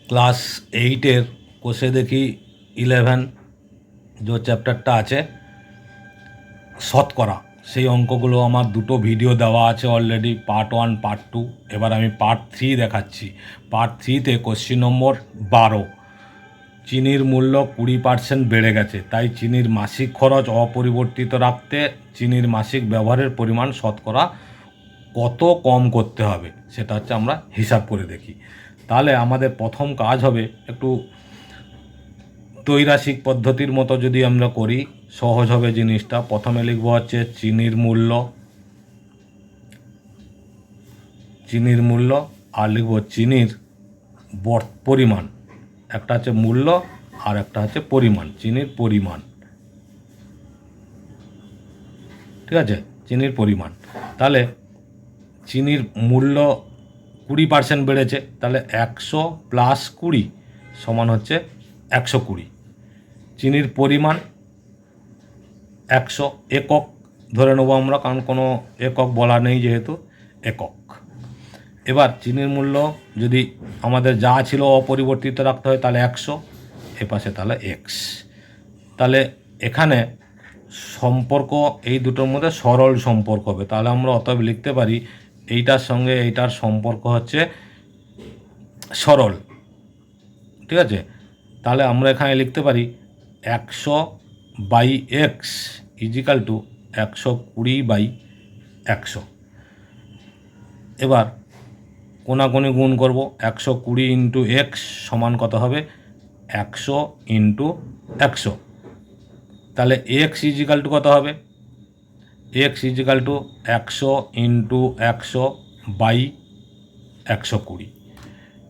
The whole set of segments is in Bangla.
ক্লাস 8-এর কোষে দেখি 11 যে চ্যাপ্টারটা আছে শতকরা, সেই অঙ্কগুলো আমার দুটো ভিডিও দেওয়া আছে অলরেডি, পার্ট 1 পার্ট 2। এবার আমি পার্ট 3 দেখাচ্ছি। পার্ট 3-তে কোশ্চিন নম্বর 12, চিনির মূল্য 20% বেড়ে গেছে, তাই চিনির মাসিক খরচ অপরিবর্তিত রাখতে চিনির মাসিক ব্যবহারের পরিমাণ শতকরা কত কম করতে হবে সেটা হচ্ছে আমরা হিসাব করে দেখি। তাহলে আমাদের প্রথম কাজ হবে একটু ত্রৈরাসিক পদ্ধতির মতো যদি আমরা করি সহজ হবে জিনিসটা। প্রথমে লিখব হচ্ছে চিনির মূল্য আর লিখব চিনির পরিমাণ। একটা হচ্ছে মূল্য আর একটা হচ্ছে পরিমাণ, চিনির পরিমাণ। ঠিক আছে, চিনির পরিমাণ। তাহলে চিনির মূল্য 20% বেড়েছে, তাহলে 100 প্লাস 20 সমান হচ্ছে 120। চিনির পরিমাণ 100 একক ধরে নেবো আমরা, কারণ কোনো একক বলা নেই যেহেতু একক। এবার চিনির মূল্য যদি আমাদের যা ছিল অপরিবর্তিত রাখতে হয় তাহলে 100, এপাশে তাহলে এক্স। তাহলে এখানে সম্পর্ক এই দুটোর মধ্যে সরল সম্পর্ক হবে। তাহলে আমরা অতএব লিখতে পারি এইটার সঙ্গে এইটার সম্পর্ক হচ্ছে সরল। ঠিক আছে, তাহলে আমরা এখানে লিখতে পারি 100/x ইজিক্যাল টু 120/100। এবার কোনাকুনি গুণ করব, 120 ইন্টু এক্স সমান কত হবে 100 ইন্টু 100। তাহলে এক্স ইজিক্যাল টু কত হবে, এক্স ইজিক্যাল টু 100 ইন্টু 100/120।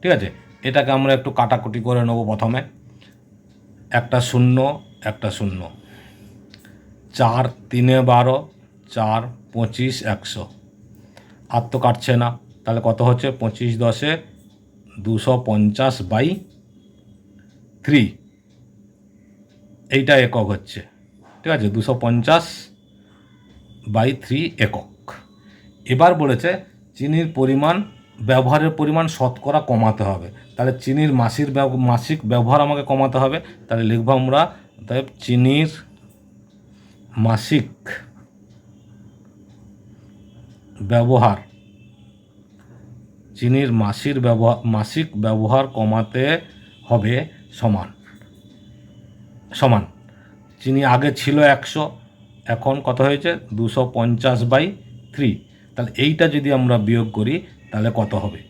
ঠিক আছে, এটাকে আমরা একটু কাটাকুটি করে নেব। প্রথমে একটা শূন্য একটা শূন্য, 4 3 12, 4 25 100, আর তো কাটছে না, তাহলে কত হচ্ছে 25 10 250/3, এইটা একক হচ্ছে। ঠিক আছে, 250/3 একক। এবার বলেছে চিনির পরিমাণ ব্যবহারের পরিমাণ শতকরা কমাতে হবে, তাহলে চিনির মাসিক ব্যবহার আমাকে কমাতে হবে। তাহলে লিখব আমরা অতএব চিনির মাসিক ব্যবহার কমাতে হবে সমান চিনি আগে ছিল 100, এখন কত হয়েছে 250/3। তাহলে এইটা যদি আমরা বিয়োগ করি তাহলে কত হবে,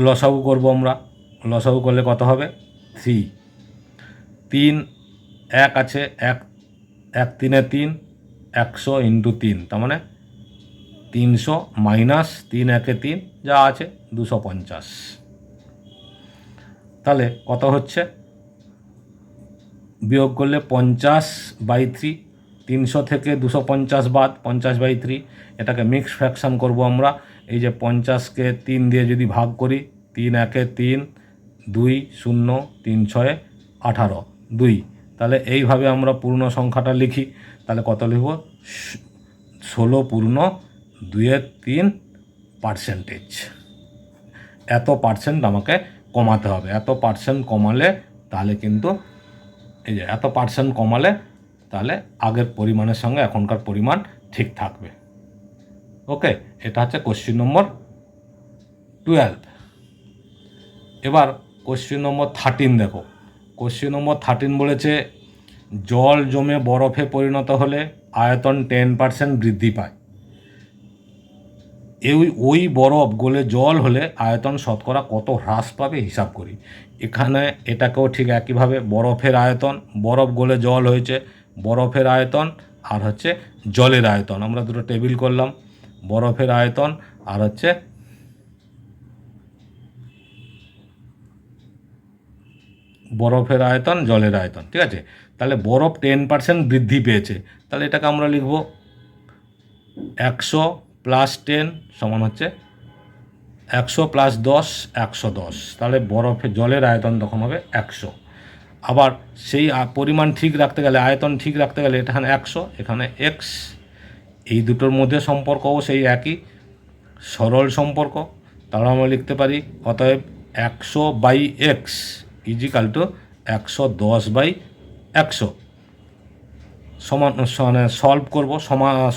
লসাগু করব আমরা, লসাগু করলে কত হবে 3, 3 1 আছে, 1 1 3 3, 100 ইন্টু 3, তার মানে 300 মাইনাস 3 1 3 যা আছে 250। তাহলে কত হচ্ছে, বিয়োগ করলে 50/3, 300 থেকে 250 বাদ 50/3। এটাকে মিক্স ফ্র্যাকশান করব আমরা। এই যে 50কে 3 দিয়ে যদি ভাগ করি, 3 1 3, 2 0, 3 6 18, 2। তাহলে এইভাবে আমরা পূর্ণ সংখ্যাটা লিখি। তাহলে কত লিখব 16/2/3%। এত পার্সেন্ট আমাকে কমাতে হবে। এত পার্সেন্ট কমালে তাহলে কিন্তু এই যে এত পার্সেন্ট কমালে তাহলে আগের পরিমাণের সঙ্গে এখনকার পরিমাণ ঠিক থাকবে। ওকে, এটা হচ্ছে কোশ্চেন নম্বর 12। এবার কোশ্চেন নম্বর 13 দেখো। কোশ্চেন নম্বর 13 বলেছে জল জমে বরফে পরিণত হলে আয়তন 10% বৃদ্ধি পায়। ওই বরফ গলে জল হলে আয়তন শতকরা কত হ্রাস পাবে হিসাব করি। এখানে এটাকেও ঠিক একইভাবে বরফের আয়তন, বরফ গলে জল হয়েছে, বরফের আয়তন আর হচ্ছে জলের আয়তন, আমরা দুটো টেবিল করলাম, বরফের আয়তন আর হচ্ছে বরফের আয়তন জলের আয়তন। ঠিক আছে, তাহলে বরফ 10% বৃদ্ধি পেয়েছে, তাহলে এটাকে আমরা লিখব 100 প্লাস 10 সমান হচ্ছে 100 প্লাস 10 110। তাহলে জলের আয়তন তখন হবে 100। আবার সেই পরিমাণ ঠিক রাখতে গেলে, আয়তন ঠিক রাখতে গেলে এখানে 100 এখানে এক্স, এই দুটোর মধ্যে সম্পর্কও সেই একই সরল সম্পর্ক। তাহলে আমরা লিখতে পারি অতএব 100/x ইজিক্যাল টু 110/100 মানে সলভ করবো,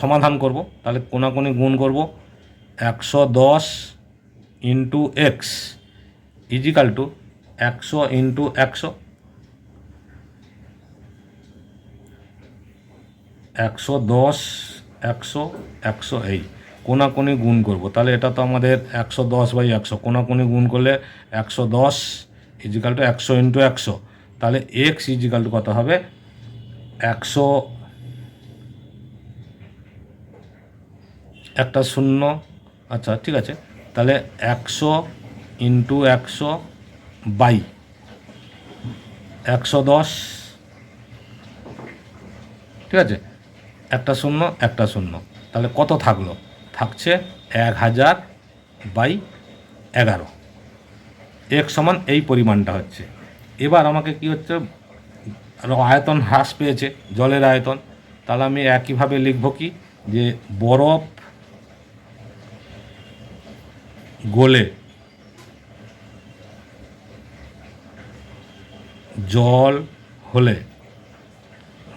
সমাধান করব। তাহলে কোনাকুনি গুণ করব, 110 into x equal to 100 into 100, 110, 100, 100 এই কোনাকুনি গুণ করব। তাহলে এটা তো আমাদের 110/100, কোনাকুনি গুণ করলে 110 ইজিক্যাল টু 100 ইন্টু 100। তাহলে এক্স ইজিক্যাল টু কত হবে, 100, একটা শূন্য, আচ্ছা ঠিক আছে। তাহলে 100 ইন্টু 100 বাই 110, ঠিক আছে, একটা শূন্য একটা শূন্য। তাহলে কত থাকলো, থাকছে 1000/11। এক সমান এই পরিমাণটা হচ্ছে। এবার আমাকে কি হচ্ছে, আয়তন হ্রাস পেয়েছে, জলের আয়তন। তাহলে আমি একইভাবে লিখব কি, যে বরফ গলে জল হলে,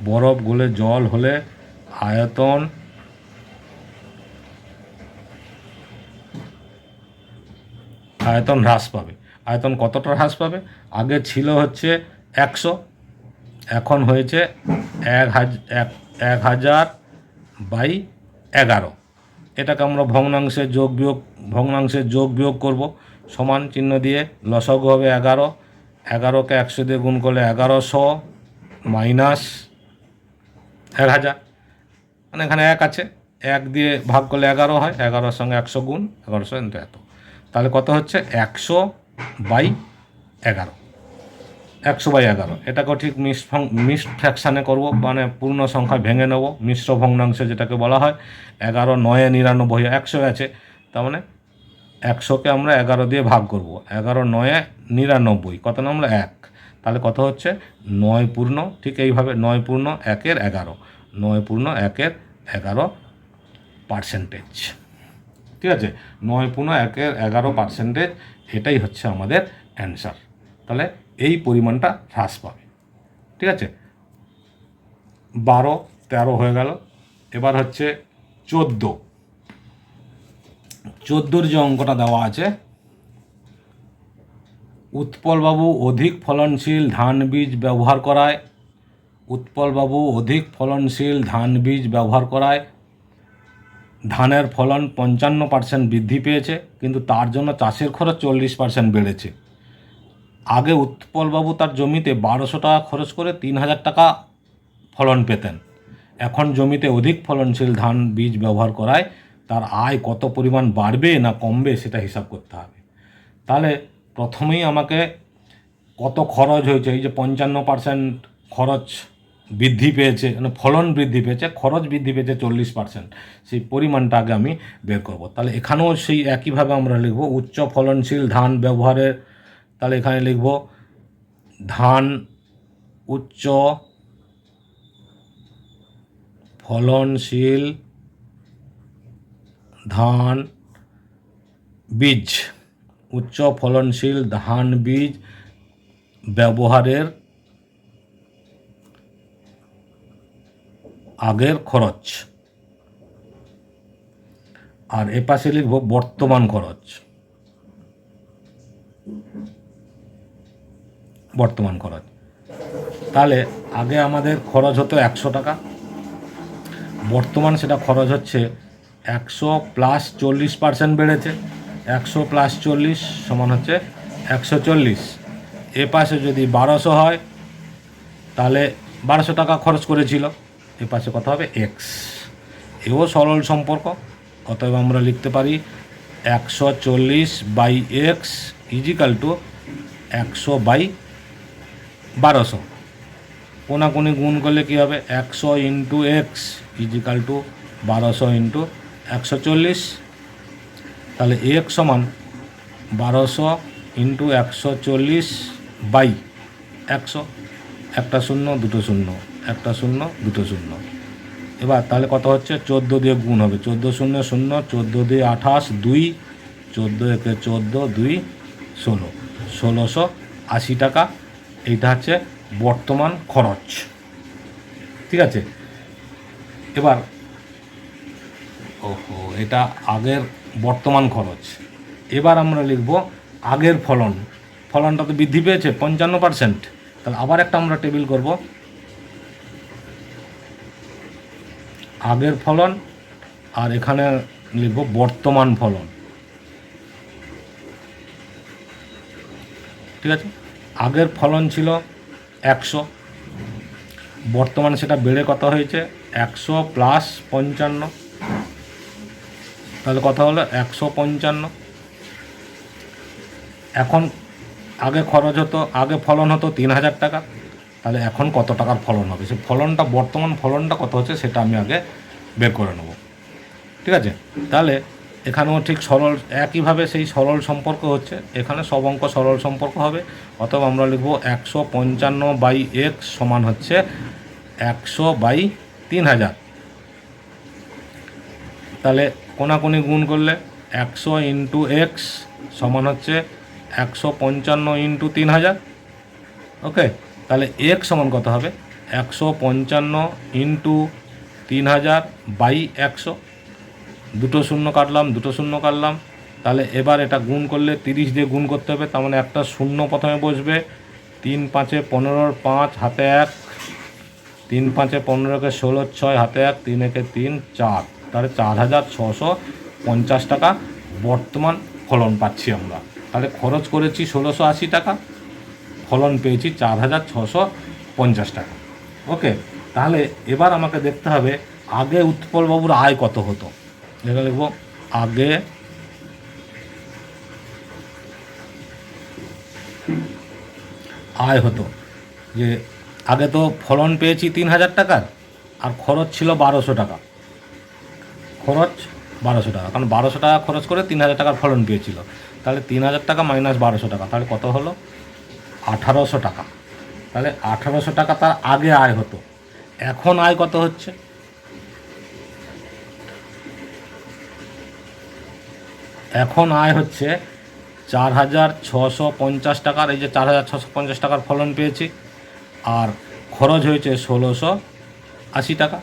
বরফ গলে জল হলে আয়তন হ্রাস পাবে। আয়তন কতটা হ্রাস পাবে, আগে ছিল হচ্ছে 100, এখন হয়েছে 1000/11। এটাকে আমরা ভগ্নাংশের যোগ বিয়োগ করব, সমান চিহ্ন দিয়ে লসাগু হবে 11, 11কে 100 দিয়ে গুণ করলে 1100 মাইনাস 1000, মানে এখানে 1 আছে, 1 দিয়ে ভাগ করলে 11 হয়, 11-র সঙ্গে 100 গুণ, 1100 ইন্টু এত। তাহলে কত হচ্ছে, 100/11, 100/11। এটাকেও ঠিক মিক্সড ফ্র্যাকশানে করব, মানে পূর্ণ সংখ্যা ভেঙে নেব, মিশ্র ভগ্নাংশে যেটাকে বলা হয়। 11 9 99, 100 আছে, তার মানে 100কে আমরা 11 দিয়ে ভাগ করব, 11 9 99, কত নামলো 1। তাহলে কত হচ্ছে, 9 পূর্ণ, ঠিক এইভাবে 9 পূর্ণ 1-এর 11, 9 পূর্ণ 1-এর 11%, ঠিক আছে, 9 পূর্ণ 1-এর 11%, এটাই হচ্ছে আমাদের অ্যান্সার। তাহলে এই পরিমাণটা হ্রাস পাবে, ঠিক আছে। 12, 13 হয়ে গেল। এবার হচ্ছে 14 যে অঙ্কটা দেওয়া আছে, উৎপলবাবু অধিক ফলনশীল ধান বীজ ব্যবহার করায় ধানের ফলন 55% বৃদ্ধি পেয়েছে, কিন্তু তার জন্য চাষের খরচ 40% বেড়েছে। আগে উৎপলবাবু তার জমিতে 1200 টাকা খরচ করে 3000 টাকা ফলন পেতেন। এখন জমিতে অধিক ফলনশীল ধান বীজ ব্যবহার করায় তার আয় কত পরিমাণ বাড়বে না কমবে সেটা হিসাব করতে হবে। তাহলে প্রথমেই আমাকে কত খরচ হয়েছে, এই যে 55% খরচ বৃদ্ধি পেয়েছে, মানে ফলন বৃদ্ধি পেয়েছে, খরচ বৃদ্ধি পেয়েছে 40%, সেই পরিমাণটা আগে আমি বের করব। তাহলে এখানেও সেই একইভাবে আমরা লিখব উচ্চ ফলনশীল ধান ব্যবহারের। তাহলে এখানে লিখব ধান উচ্চ ফলনশীল ধান বীজ, উচ্চ ফলনশীল ধান বীজ ব্যবহারের আগের খরচ। আর এপাশে লিখব বর্তমান খরচ। তাহলে আগে আমাদের খরচ হতো 100 টাকা, বর্তমান সেটা খরচ হচ্ছে 100 প্লাস 40% বেড়েছে, 100 প্লাস 40 সমান হচ্ছে 140। এ পাশে যদি 1200 হয় তাহলে 1200 টাকা খরচ করেছিল, এ পাশে কত হবে, এক্স। এও সরল সম্পর্ক, অতএব আমরা লিখতে পারি 140/x ইজিক্যাল টু 100/1200। কোনাকুনি গুণ করলে কী হবে, 100 into x equal to 1200 into 140। তাহলে এক্স সমান 1200 ইন্টু 140/100, একটা শূন্য দুটো শূন্য, একটা শূন্য দুটো শূন্য। এবার তাহলে কত হচ্ছে, 14 দিয়ে গুণ হবে, 14 শূন্য শূন্য, 14 দিয়ে 28, 2, 14 একে 14, 2 16। 1680 টাকা। এইটা হচ্ছে বর্তমান খরচ। ঠিক আছে, এবার ওহো, এটা আগের বর্তমান খরচ। এবার আমরা লিখব আগের ফলন। ফলনটা তো বৃদ্ধি পেয়েছে 55%। তাহলে আবার একটা আমরা টেবিল করব, আগের ফলন, আর এখানে লিখব বর্তমান ফলন। ঠিক আছে, আগের ফলন ছিল 100, বর্তমানে সেটা বেড়ে কত হয়েছে 100 প্লাস 55, তাহলে কত হলো 155। এখন আগে খরচ হতো, আগে ফলন হতো 3000 টাকা, তাহলে এখন কত টাকার ফলন হবে, সেই ফলনটা, বর্তমান ফলনটা কত হচ্ছে সেটা আমি আগে বের করে নেব। ঠিক আছে, তাহলে এখানেও ঠিক সরল, একইভাবে সেই সরল সম্পর্ক হচ্ছে, এখানে সব অঙ্ক সরল সম্পর্ক হবে। অথবা আমরা লিখব 155/x সমান হচ্ছে 100/3000। তাহলে কোনাকুনি গুণ করলে 100 ইন্টু এক্স সমান হচ্ছে 155 ইন্টু 3000। ওকে, তাহলে এক্স সমান কত হবে 155 ইন্টু 3000/100। দুটো শূন্য কাটলাম, দুটো শূন্য কাটলাম। তাহলে এবার এটা গুণ করলে 30 দিয়ে গুণ করতে হবে, তার মানে একটা শূন্য প্রথমে বসবে। 3 5 15, 5 হাতে 1, 3 5 15কে 16, 6 হাতে 1, 3 একে 3, 4, তাহলে 4650 টাকা বর্তমান ফলন পাচ্ছি আমরা। তাহলে খরচ করেছি 1680 টাকা, ফলন পেয়েছি 4650 টাকা। ওকে, তাহলে এবার আমাকে দেখতে হবে আগে উৎপলবাবুর আয় কত হতো। এখানে লিখব আগে আয় হতো, যে আগে তো ফলন পেয়েছি 3000 টাকার, আর খরচ ছিল 1200 টাকা। খরচ 1200 টাকা, কারণ 1200 টাকা খরচ করে 3000 টাকার ফলন পেয়েছিল। তাহলে 3000 টাকা মাইনাস 1200 টাকা, তাহলে কত হলো 1800 টাকা। তাহলে 1800 টাকা তার আগে আয় হতো। এখন আয় কত হচ্ছে, এখন আয় হচ্ছে 4650 টাকার। এই যে 4650 টাকার ফলন পেয়েছি, আর খরচ হয়েছে 1680 টাকা।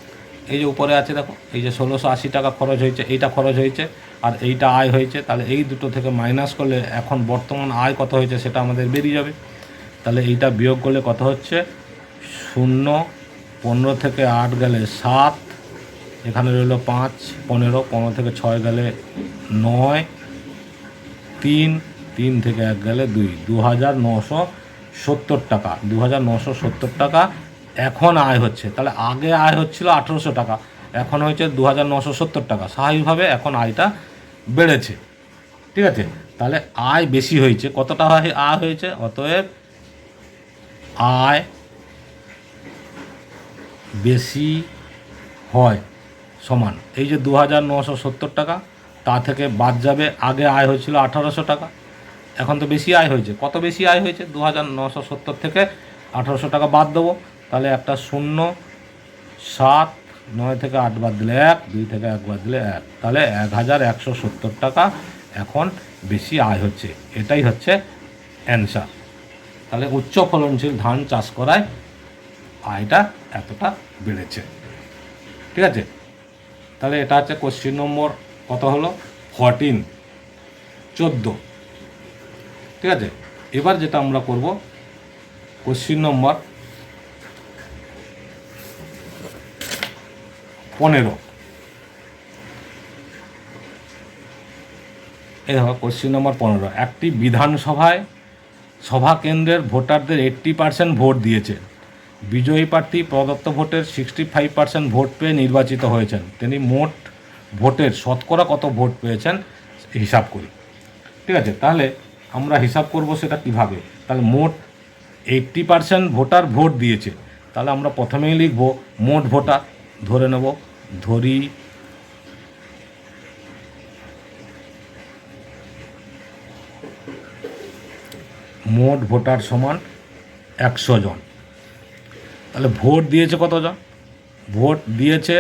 এই যে উপরে আছে দেখো, এই যে 1680 টাকা খরচ হয়েছে, এইটা খরচ হয়েছে আর এইটা আয় হয়েছে। তাহলে এই দুটো থেকে মাইনাস করলে এখন বর্তমান আয় কত হয়েছে সেটা আমাদের বেরিয়ে যাবে। তাহলে এইটা বিয়োগ করলে কত হচ্ছে 0, 15 থেকে 8 গেলে 7, এখানে রইল 5, 15, 15 থেকে 6 গেলে 9, 3, 3 থেকে 1 গেলে 2, 2970 টাকা। 2970 টাকা এখন আয় হচ্ছে। তাহলে আগে আয় হচ্ছিল 1800 টাকা, এখন হয়েছে 2970 টাকা। স্বাভাবিকভাবে এখন আয়টা বেড়েছে। ঠিক আছে, তাহলে আয় বেশি হয়েছে। কতটা আয় হয়েছে, অতএব আয় বেশি হয় সমান এই যে 2970 টাকা, তা থেকে বাদ যাবে আগে আয় হয়েছিল 1800 টাকা, এখন তো বেশি আয় হয়েছে। কত বেশি আয় হয়েছে, 2970 থেকে 1800 টাকা বাদ দেবো। তাহলে একটা 0, 7, 9 থেকে 8 বাদ দিলে 1, 2 থেকে 1 বাদ দিলে 1, তাহলে 1170 টাকা এখন বেশি আয় হচ্ছে। এটাই হচ্ছে অ্যান্সার। তাহলে উচ্চ ফলনশীল ধান চাষ করায় আয়টা এতটা বেড়েছে। ঠিক আছে, তাহলে এটা হচ্ছে কোশ্চেন নম্বর কত হলো 14। ঠিক আছে, এবার যেটা আমরা করব কোশ্চেন নম্বর 15। এই দেখো কোশ্চেন নম্বর 15। একটি বিধানসভায় সভা কেন্দ্রের ভোটারদের 80% ভোট দিয়েছে। বিজয়ী প্রার্থী প্রদত্ত ভোটের 65% ভোট পেয়ে নির্বাচিত হয়েছেন। তিনি মোট ভোটের শতকরা কত ভোট পেয়েছেন হিসাব করি। ঠিক আছে, তাহলে আমরা হিসাব করব সেটা কিভাবে। তাহলে মোট 80% ভোটার ভোট দিয়েছে, তাহলে আমরা প্রথমেই লিখব মোট ভোটার, ধরে নেব, ধরি মোট ভোটার সমান 100 জন। তাহলে ভোট দিয়েছে কতজন, ভোট দিয়েছে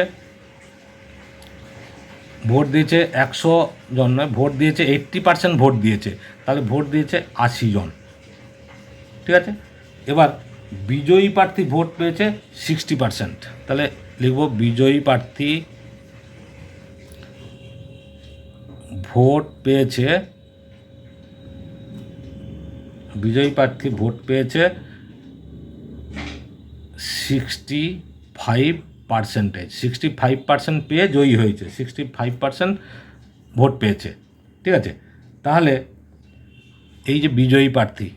100 জন নয়, ভোট দিয়েছে 80% ভোট দিয়েছে, তাহলে ভোট দিয়েছে 80 জন। ঠিক আছে। এবার বিজয়ী প্রার্থী ভোট পেয়েছে 60%, তাহলে লিখব বিজয়ী প্রার্থী ভোট পেয়েছে 65% পেয়ে জয়ী হয়েছে, 65% ভোট পেয়েছে, ঠিক আছে। তাহলে এই যে বিজয়ী প্রার্থী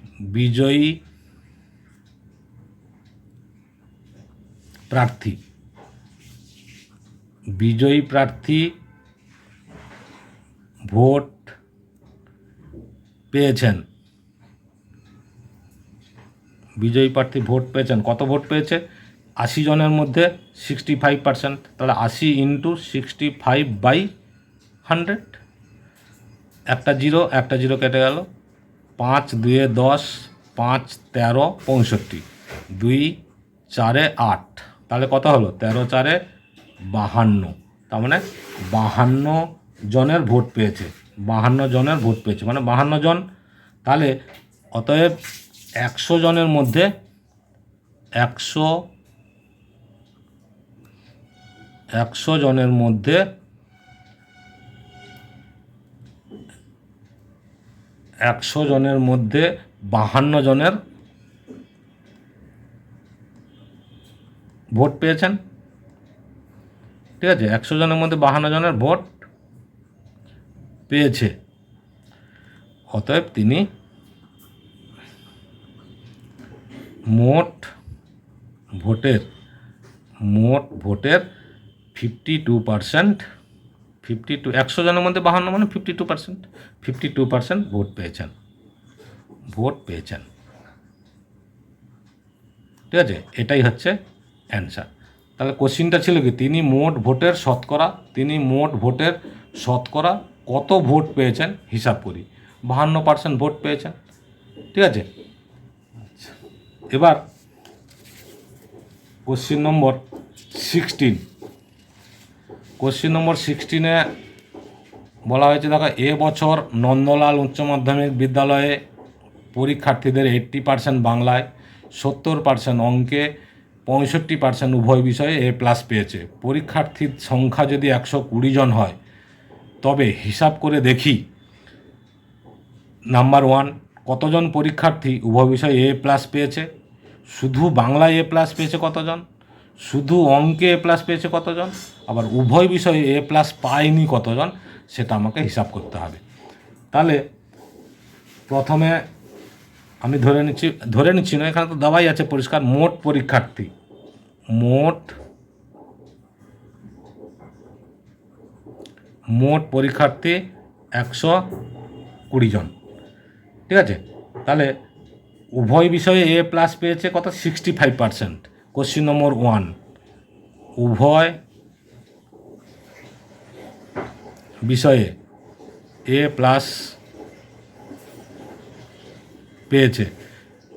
ভোট পেয়েছেন, কত ভোট পেয়েছে? 80 জনের মধ্যে 65%, তাহলে 80 × 65/100, একটা জিরো কেটে গেল, 5 2 10, 5 13 65, 2 4 8, তাহলে কত হলো? 13 4 52, তার মানে 52 জনের ভোট পেয়েছে, মানে 52 জন। তাহলে অতএব 100 জনের মধ্যে 100 জনের মধ্যে 52 জনের ভোট পেয়েছেন, ঠিক আছে। 100 জনের মধ্যে 52 জনের ভোট পেয়েছে, অতএব তিনি মোট ভোটের 52%, 100 জনের মধ্যে 52 মানে 52% ভোট পেয়েছেন, ঠিক আছে। এটাই হচ্ছে অ্যান্সার। তাহলে কোশ্চিনটা ছিল কি, তিনি মোট ভোটের শতকরা কত ভোট পেয়েছেন হিসাব করি। 52% ভোট পেয়েছেন, ঠিক আছে। এবার কোশ্চিন নম্বর 16 বলা হয়েছে, দেখো, এবছর নন্দলাল উচ্চ মাধ্যমিক বিদ্যালয়ে পরীক্ষার্থীদের 80% বাংলায়, 70% অঙ্কে, 65% উভয় বিষয়ে A+ পেয়েছে। পরীক্ষার্থীর সংখ্যা যদি 120 জন হয়, তবে হিসাব করে দেখি, নাম্বার 1, কতজন পরীক্ষার্থী উভয় বিষয়ে A+ পেয়েছে? শুধু বাংলায় A+ পেয়েছে কতজন? শুধু অঙ্কে A+ পেয়েছে কতজন? আবার উভয় বিষয়ে A+ পায়নি কতজন? সেটা আমাকে হিসাব করতে হবে। তাহলে প্রথমে আমি ধরে নিচ্ছি না, এখানে তো দেওয়াই আছে পরিষ্কার, মোট পরীক্ষার্থী 120 জন, ঠিক আছে। তাহলে উভয় বিষয়ে A+ পেয়েছে কত? 65%। কোশ্চিন নম্বর 1, উভয় বিষয়ে A+ পেয়েছে,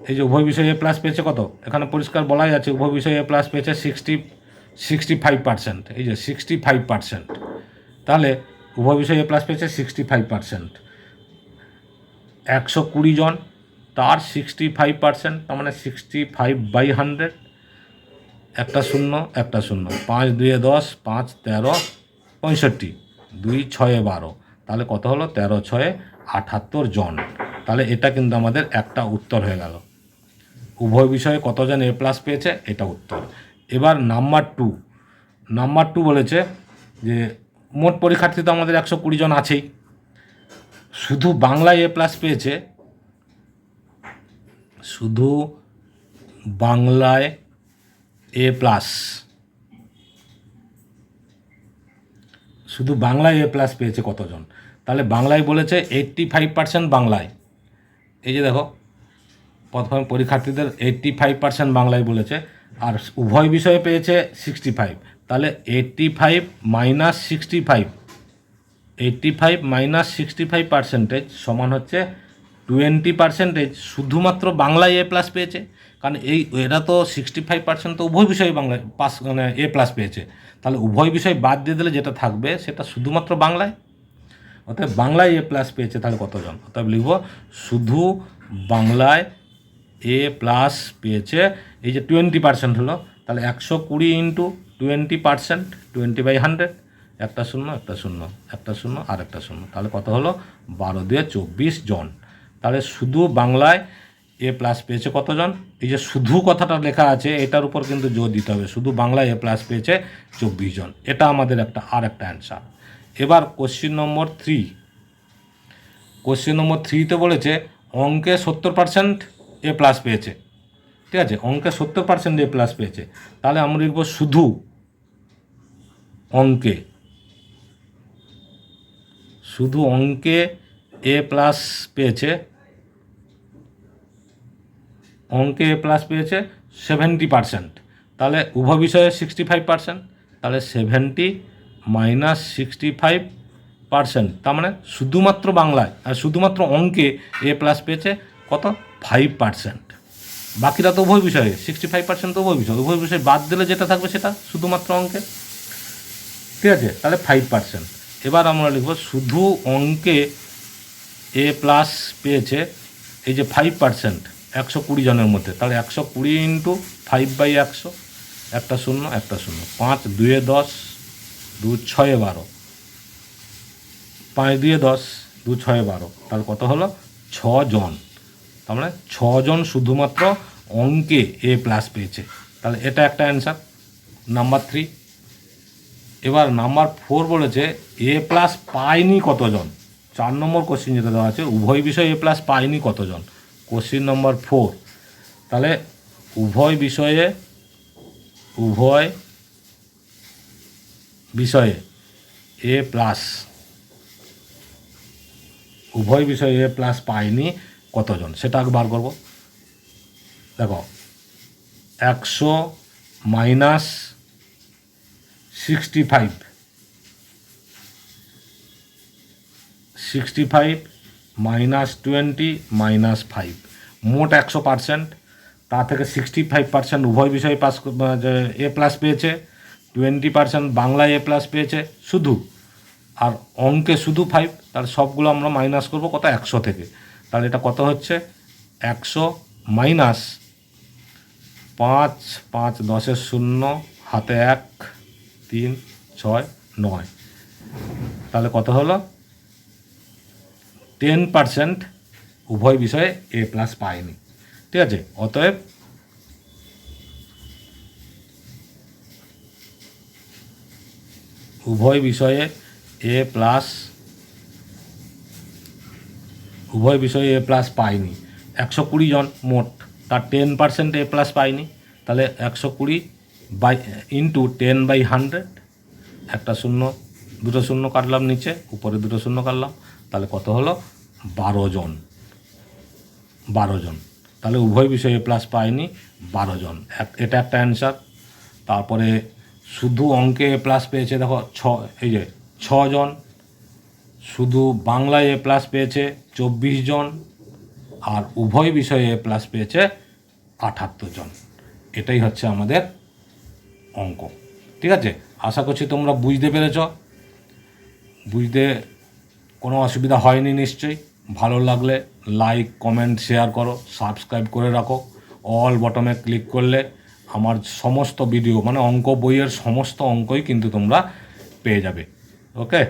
এই যে উভয় বিষয়ে A+ পেয়েছে কত? এখানে পরিষ্কার বলাই আছে, উভয় বিষয়ে A+ পেয়েছে 65%, এই যে 65%। তাহলে উভয় বিষয়ে A+ পেয়েছে 65%, 120 জন, তার 65%, তার মানে 65/100, একটা শূন্য, 5 2 10, 5 13 65, 2 6 12, তাহলে কত হলো? 13 6 78 জন। তাহলে এটা কিন্তু আমাদের একটা উত্তর হয়ে গেল, উভয় বিষয়ে কতজন A+ পেয়েছে, এটা উত্তর। এবার নাম্বার 2 বলেছে যে মোট পরীক্ষার্থী তো আমাদের 120 জন আছেই, শুধু বাংলায় A+ পেয়েছে, শুধু বাংলায় A+ পেয়েছে কতজন? তাহলে বাংলায় বলেছে 85% বাংলায়, এই যে দেখো, প্রথমে পরীক্ষার্থীদের 85% বাংলায় বলেছে, আর উভয় বিষয়ে পেয়েছে 65, তাহলে 85 - 65% সমান হচ্ছে 20% শুধুমাত্র বাংলায় A+ পেয়েছে। কারণ এরা তো 65% তো উভয় বিষয়ে বাংলায় A+ পেয়েছে, তাহলে উভয় বিষয় বাদ দিয়ে দিলে যেটা থাকবে সেটা শুধুমাত্র বাংলায়, অর্থাৎ বাংলায় A+ পেয়েছে, তাহলে কতজন? অর্থাৎ লিখব শুধু বাংলায় এ প্লাস পেয়েছে, এই যে 20% হলো, তাহলে 120 ইন্টু 20%, 20/100, একটা শূন্য একটা শূন্য একটা শূন্য আর একটা শূন্য, তাহলে কত হলো 12 দিয়ে 24 জন। তাহলে শুধু বাংলায় এ প্লাস পেয়েছে কতজন, এই যে শুধু কথাটা লেখা আছে এটার উপর কিন্তু জোর দিতে হবে, শুধু বাংলায় এ প্লাস পেয়েছে 24 জন, এটা আমাদের আর একটা অ্যান্সার। এবার কোশ্চিন নম্বর 3, কোশ্চেন নম্বর 3তে বলেছে অঙ্কে 70% এ প্লাস পেয়েছে, ঠিক আছে, অঙ্কে 70% এ প্লাস পেয়েছে, তাহলে আমরা লিখব শুধু অঙ্কে, শুধু অঙ্কে এ প্লাস পেয়েছে, অঙ্কে এ প্লাস পেয়েছে 70%, তাহলে উভয় বিষয়ে 65%, তাহলে 70 মাইনাস 65%, তার মানে শুধুমাত্র বাংলায় আর শুধুমাত্র অঙ্কে এ প্লাস পেয়েছে কত 5%, বাকিরা তো উভয় বিষয়ে 65% তো উভয় বিষয়, উভয় বিষয় বাদ দিলে যেটা থাকবে সেটা শুধুমাত্র অঙ্কে, ঠিক আছে, তাহলে 5%। এবার আমরা লিখব শুধু অঙ্কে এ প্লাস পেয়েছে এই যে 5%, 120 জনের মধ্যে, তাহলে 120 ইন্টু 5/100, একটা শূন্য একটা শূন্য, 5 2 10, 2 6 12, 5 2 10, 2 6 12, তাহলে কত হলো 6 জন, তার মানে 6 জন শুধুমাত্র অঙ্কে এ প্লাস পেয়েছে, তাহলে এটা একটা অ্যান্সার নাম্বার 3। এবার নাম্বার 4 বলেছে এ প্লাস পায়নি কতজন, 4 নম্বর কোশ্চিন যেটা দেওয়া আছে উভয় বিষয়ে এ প্লাস পায়নি কতজন, কোশ্চিন নম্বর 4, তাহলে উভয় বিষয়ে এ প্লাস, উভয় বিষয়ে এ প্লাস পায়নি কতজন সেটা আগে বার করব। দেখো 100 মাইনাস 65 মাইনাস 20 মাইনাস 5, মোট 100%, তা থেকে 65% উভয় বিষয়ে পাস এ প্লাস পেয়েছে, 20% বাংলায় এ প্লাস পেয়েছে শুধু, আর অঙ্কে শুধু 5, তাহলে সবগুলো আমরা মাইনাস করব কত 100 থেকে, তাহলে এটা কত হচ্ছে 100 মাইনাস 5 5 10 0, হাতে 1 3 6 9, তাহলে কত হলো 10% উভয় বিষয়ে এ প্লাস পায়নি, ঠিক আছে, অতএব উভয় বিষয়ে এ প্লাস পায়নি 120 জন মোট, তার 10% এ প্লাস পায়নি, তাহলে 120 ইন্টু 10/100, একটা শূন্য দুটো শূন্য কাটলাম নিচে, উপরে দুটো শূন্য কাটলাম, তাহলে কত হলো 12 জন, তাহলে উভয় বিষয়ে প্লাস পায়নি 12 জন, এটা একটা অ্যান্সার। তারপরে শুধু অঙ্কে এ প্লাস পেয়েছে দেখো এই যে 6 জন, শুধু বাংলায় এ প্লাস পেয়েছে 24 জন, আর উভয় বিষয়ে এ প্লাস পেয়েছে 78 জন, এটাই হচ্ছে আমাদের অঙ্ক, ঠিক আছে, আশা করছি তোমরা বুঝতে পেরেছ, বুঝতে কোনো অসুবিধা হয়নি নিশ্চয়ই, ভালো লাগলে লাইক কমেন্ট শেয়ার করো, সাবস্ক্রাইব করে রাখো, অল বটমে ক্লিক করলে আমার সমস্ত ভিডিও মানে অঙ্ক বইয়ের সমস্ত অঙ্কই কিন্তু তোমরা পেয়ে যাবে, ওকে।